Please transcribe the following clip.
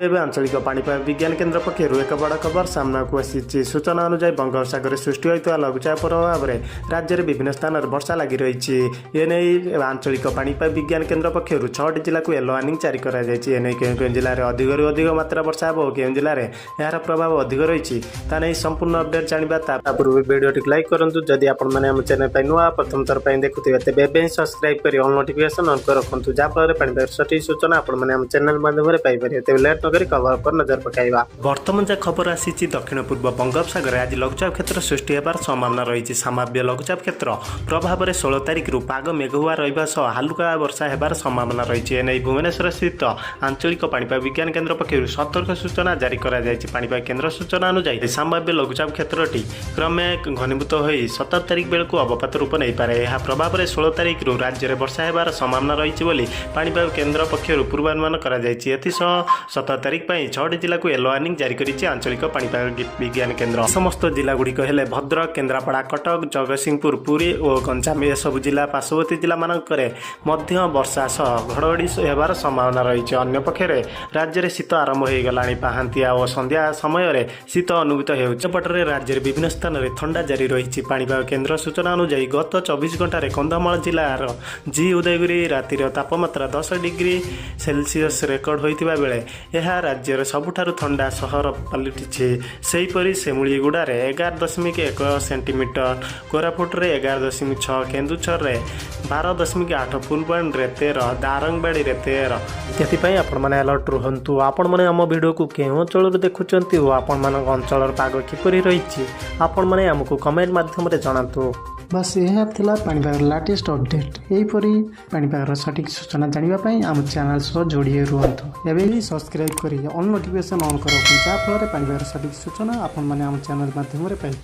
ଏବେ ଆଞ୍ଚଳିକ ପାଣିପାଗ ବିଜ୍ଞାନ କେନ୍ଦ୍ର ପକ୍ଷରୁ ଏକ ବଡ଼ ଖବର ସାମ୍ନାକୁ ଆସିଛି। ସୂଚନା ଅନୁଯାୟୀ ବଙ୍ଗୋପସାଗରରେ ସୃଷ୍ଟି ହୋଇଥିବା ଲଘୁଚାପ ପ୍ରଭାବରେ ରାଜ୍ୟରେ ବିଭିନ୍ନ ସ୍ଥାନରେ ବର୍ଷା ଲାଗି ରହିଛି। ଏନେଇ ଆଞ୍ଚଳିକ ପାଣିପାଗ ବିଜ୍ଞାନ କେନ୍ଦ୍ର ପକ୍ଷରୁ 6ଟି ଜିଲ୍ଲାକୁ ୟେଲୋ ୱାର୍ଣ୍ଣିଂ ଜାରି କରାଯାଇଛି। ଏନେଇ କେଉଁ କେଉଁ ଜିଲ୍ଲାରେ ଅଧିକରୁ ଅଧିକ ମାତ୍ରା ବର୍ଷା ହେବ ଓ କେଉଁ ଜିଲ୍ଲାରେ ଏହାର ପ୍ରଭାବ ଅଧିକ ରହିଛି ତା ନେଇ ସମ୍ପୂର୍ଣ୍ଣ ଅପଡେଟ୍ ଜାଣିବା। ତା ପୂର୍ବରୁ ଭିଡ଼ିଓଟିକୁ ଲାଇକ୍ କରନ୍ତୁ। ଯଦି ଆପଣମାନେ ଆମ ଚ୍ୟାନେଲ ପାଇଁ ନୂଆ ପ୍ରଥମ ଥର ପାଇଁ ଦେଖୁଥିବେ ତେବେ ଏବେ ହିଁ ସବସ୍କ୍ରାଇବ୍ କରି ଅଲ୍ ନୋଟିଫିକେସନ୍ ଅନ୍ କରି ରଖନ୍ତୁ, ଯାହାଫଳରେ ପାଣିପାଗ ସଠିକ୍ ସୂଚନା ଆପଣମାନେ ଆମ ଚ୍ୟାନେଲ ମାଧ୍ୟମରେ ପାଇପାରିବେ। ତେବେ ଲେଟ୍ ନକରି ଖବର ଉପରେ ନଜର ପକାଇବା। ବର୍ତ୍ତମାନ ଯାହା ଖବର ଆସିଛି, ଦକ୍ଷିଣ ପୂର୍ବ ବଙ୍ଗୋପସାଗରରେ ଆଜି ଲଘୁଚାପ କ୍ଷେତ୍ର ସୃଷ୍ଟି ହେବାର ସମ୍ଭାବନା ରହିଛି। ସାମାନ୍ୟ ଲଘୁଚାପ କ୍ଷେତ୍ର ପ୍ରଭାବରେ 16 ତାରିଖରୁ ପାଗ ମେଘୁଆ ରହିବା ସହ ହାଲୁକା ବର୍ଷା ହେବାର ସମ୍ଭାବନା ରହିଛି। ଏନେଇ ଭୁବନେଶ୍ୱର ସ୍ଥିତ ଆଞ୍ଚଳିକ ପାଣିପାଗ ବିଜ୍ଞାନ କେନ୍ଦ୍ର ପକ୍ଷରୁ ସତର୍କ ସୂଚନା ଜାରି କରାଯାଇଛି। ପାଣିପାଗ କେନ୍ଦ୍ର ସୂଚନା ଅନୁଯାୟୀ ସାମାନ୍ୟ ଲଘୁଚାପ କ୍ଷେତ୍ରଟି କ୍ରମେ ଘନୀଭୂତ ହୋଇ 17 ତାରିଖ ବେଳକୁ ଅବପାତ ରୂପ ନେଇପାରେ। ଏହା ପ୍ରଭାବରେ 16 ତାରିଖରୁ ରାଜ୍ୟରେ ବର୍ଷା ହେବାର ସମ୍ଭାବନା ରହିଛି ବୋଲି ପାଣିପାଗ କେନ୍ଦ୍ର ପକ୍ଷରୁ ପୂର୍ବାନୁମାନ କରାଯାଇଛି। ଏଥିସହ 17 ତାରିଖ ପାଇଁ 6ଟି ଜିଲ୍ଲାକୁ ୟେଲୋ ୱାର୍ଣ୍ଣିଂ ଜାରି କରିଛି ଆଞ୍ଚଳିକ ପାଣିପାଗ ବିଜ୍ଞାନ କେନ୍ଦ୍ର। ସମସ୍ତ ଜିଲ୍ଲାଗୁଡ଼ିକ ହେଲେ ଭଦ୍ରକ, କେନ୍ଦ୍ରାପଡ଼ା, କଟକ, ଜଗତସିଂହପୁର, ପୁରୀ ଓ ଗଞ୍ଜାମ। ଏସବୁ ଜିଲ୍ଲା ପାର୍ଶ୍ୱବର୍ତ୍ତୀ ଜିଲ୍ଲାମାନଙ୍କରେ ମଧ୍ୟ ବର୍ଷା ସହ ଘଡ଼ଘଡ଼ି ହେବାର ସମ୍ଭାବନା ରହିଛି। ଅନ୍ୟପକ୍ଷରେ ରାଜ୍ୟରେ ଶୀତ ଆରମ୍ଭ ହୋଇଗଲାଣି। ପାହାନ୍ତିଆ ଓ ସନ୍ଧ୍ୟା ସମୟରେ ଶୀତ ଅନୁଭୂତ ହେଉଛି। ସେପଟରେ ରାଜ୍ୟରେ ବିଭିନ୍ନ ସ୍ଥାନରେ ଥଣ୍ଡା ଜାରି ରହିଛି। ପାଣିପାଗ କେନ୍ଦ୍ର ସୂଚନା ଅନୁଯାୟୀ ଗତ 24 ଘଣ୍ଟାରେ କନ୍ଧମାଳ ଜିଲ୍ଲାର ଉଦୟଗିରି ରାତିର ତାପମାତ୍ରା 10 ଡିଗ୍ରୀ ସେଲସିୟସ୍ ରେକର୍ଡ ହୋଇଥିବା ବେଳେ ଏହା ରାଜ୍ୟର ସବୁଠାରୁ ଥଣ୍ଡା ସହର ପାଲଟିଛି। ସେହିପରି ସେମୁଳିଗୁଡ଼ାରେ 11.1 ସେଣ୍ଟିମିଟର, କୋରାପୁଟରେ 11.6, କେନ୍ଦୁଝରରେ 12.8, ଫୁଲବାଣୀରେ 13, ଦାରଙ୍ଗବାଡ଼ିରେ 13। ସେଥିପାଇଁ ଆପଣମାନେ ଆଲର୍ଟ ରୁହନ୍ତୁ। ଆପଣମାନେ ଆମ ଭିଡ଼ିଓକୁ କେଉଁ ଅଞ୍ଚଳରୁ ଦେଖୁଛନ୍ତି ଓ ଆପଣମାନଙ୍କ ଅଞ୍ଚଳର ପାଗ କିପରି ରହିଛି ଆପଣମାନେ ଆମକୁ କମେଣ୍ଟ ମାଧ୍ୟମରେ ଜଣାନ୍ତୁ। ବାସ୍ ଏହା ଥିଲା ପାଣିପାଗର ଲାଟେଷ୍ଟ ଅପଡେଟ୍। ଏହିପରି ପାଣିପାଗର ସଠିକ୍ ସୂଚନା ଜାଣିବା ପାଇଁ ଆମ ଚ୍ୟାନେଲ ସହ ଯୋଡ଼ି ରୁହନ୍ତୁ। ଏବେ ବି ସବସ୍କ୍ରାଇବ୍ କରି ଅଲ୍ ନୋଟିଫିକେସନ୍ ଅନ୍ କରି ରଖନ୍ତୁ, ଯାହାଫଳରେ ପାଣିପାଗର ସଠିକ୍ ସୂଚନା ଆପଣମାନେ ଆମ ଚ୍ୟାନେଲ ମାଧ୍ୟମରେ ପାଇବେ।